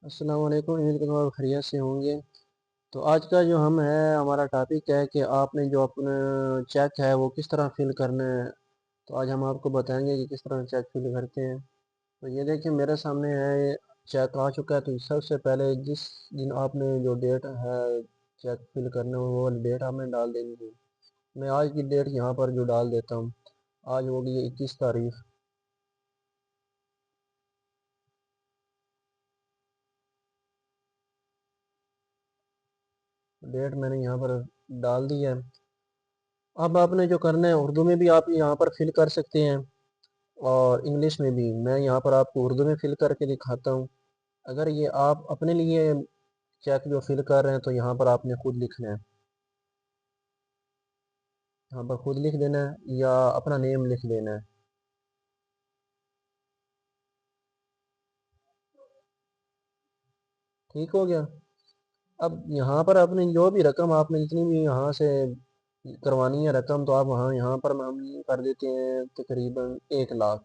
السلام علیکم، امید کرتا ہوں آپ خیریت سے ہوں گے۔ تو آج کا جو ہمارا ٹاپک ہے کہ آپ نے جو اپنا چیک ہے وہ کس طرح فل کرنا ہے۔ تو آج ہم آپ کو بتائیں گے کہ کس طرح چیک فل کرتے ہیں۔ تو یہ دیکھیں میرے سامنے ہے، چیک آ چکا ہے۔ تو سب سے پہلے جس دن آپ نے جو ڈیٹ ہے چیک فل کرنا وہ والی ڈیٹ آپ نے ڈال دینی ہے۔ میں آج کی ڈیٹ یہاں پر جو ڈال دیتا ہوں، آج ہوگی 21 تاریخ۔ ڈیٹ میں نے یہاں پر ڈال دی ہے۔ اب آپ نے جو کرنا ہے اردو میں بھی آپ یہاں پر فل کر سکتے ہیں اور انگلش میں بھی۔ میں یہاں پر آپ کو اردو میں فل کر کے دکھاتا ہوں۔ اگر یہ آپ اپنے لیے چیک جو فل کر رہے ہیں تو یہاں پر آپ نے خود لکھنا ہے، یہاں پر خود لکھ دینا ہے یا اپنا نیم لکھ دینا ہے۔ ٹھیک ہو گیا۔ اب یہاں پر اپنی جو بھی رقم آپ نے جتنی بھی یہاں سے کروانی ہے رقم، تو آپ یہاں پر ہم کر دیتے ہیں تقریباً 1 لاکھ۔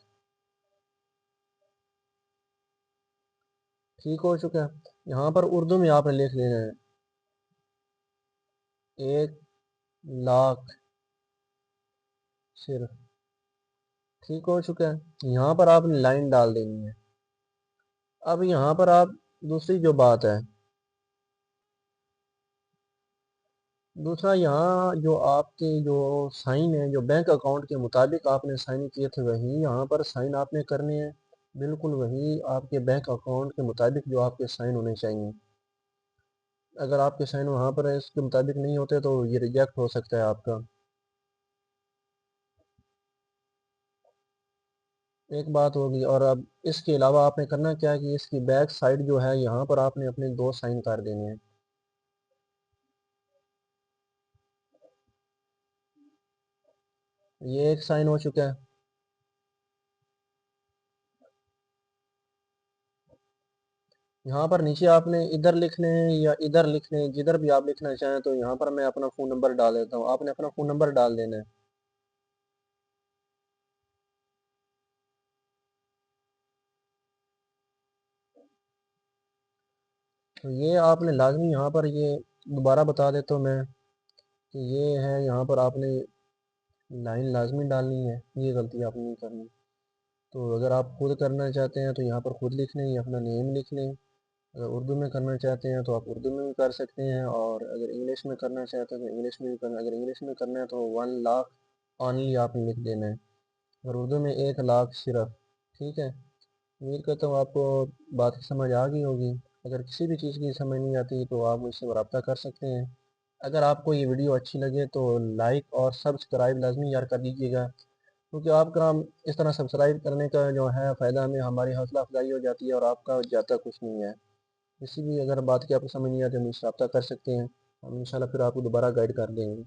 ٹھیک ہو چکا ہے۔ یہاں پر اردو میں آپ نے لکھ دینا ہے 1 لاکھ صرف۔ ٹھیک ہو چکا ہے۔ یہاں پر آپ نے لائن ڈال دینی ہے۔ اب یہاں پر آپ دوسری جو بات ہے، دوسرا یہاں جو آپ کے جو سائن ہے جو بینک اکاؤنٹ کے مطابق آپ نے سائن کیے تھے وہی یہاں پر سائن آپ نے کرنے ہیں، بالکل وہی آپ کے بینک اکاؤنٹ کے مطابق جو آپ کے سائن ہونے چاہیے۔ اگر آپ کے سائن وہاں پر اس کے مطابق نہیں ہوتے تو یہ ریجیکٹ ہو سکتا ہے آپ کا۔ ایک بات ہوگی، اور اب اس کے علاوہ آپ نے کرنا کیا ہے کہ اس کی بیک سائڈ جو ہے یہاں پر آپ نے اپنے 2 سائن کر دینے ہیں۔ یہ ایک سائن ہو چکا ہے۔ یہاں پر نیچے آپ نے ادھر لکھنے ہیں یا ادھر لکھنے ہیں، جدھر بھی آپ لکھنا چاہیں۔ تو یہاں پر میں اپنا فون نمبر ڈال دیتا ہوں، آپ نے اپنا فون نمبر ڈال دینا ہے۔ تو یہ آپ نے لازمی یہاں پر یہ دوبارہ بتا دیتا ہوں میں کہ یہ ہے، یہاں پر آپ نے لائن لازمی ڈالنی ہے، یہ غلطی آپ نے نہیں کرنی۔ تو اگر آپ خود کرنا چاہتے ہیں تو یہاں پر خود لکھ لیں یا اپنا نیم لکھ لیں۔ اگر اردو میں کرنا چاہتے ہیں تو آپ اردو میں بھی کر سکتے ہیں، اور اگر انگلش میں کرنا چاہتے ہیں تو انگلش میں بھی کرنا۔ اگر انگلش میں کرنا ہے تو 1 لاکھ آنلی آپ نے لکھ دینا ہے، اور اردو میں 1 لاکھ صرف۔ ٹھیک ہے۔ امید کرتا ہوں آپ کو بات سمجھ آ گئی ہوگی۔ اگر کسی بھی چیز کی سمجھ نہیں آتی تو آپ مجھ سے رابطہ کر سکتے ہیں۔ اگر آپ کو یہ ویڈیو اچھی لگے تو لائک اور سبسکرائب لازمی یار کر دیجیے گا، کیونکہ آپ کا اس طرح سبسکرائب کرنے کا جو ہے فائدہ ہمیں ہماری حوصلہ افزائی ہو جاتی ہے، اور آپ کا جاتا کچھ نہیں ہے۔ کسی بھی اگر بات کی آپ کو سمجھ نہیں آتی ہم مجھ سے رابطہ کر سکتے ہیں، ہم انشاءاللہ پھر آپ کو دوبارہ گائیڈ کر دیں گے۔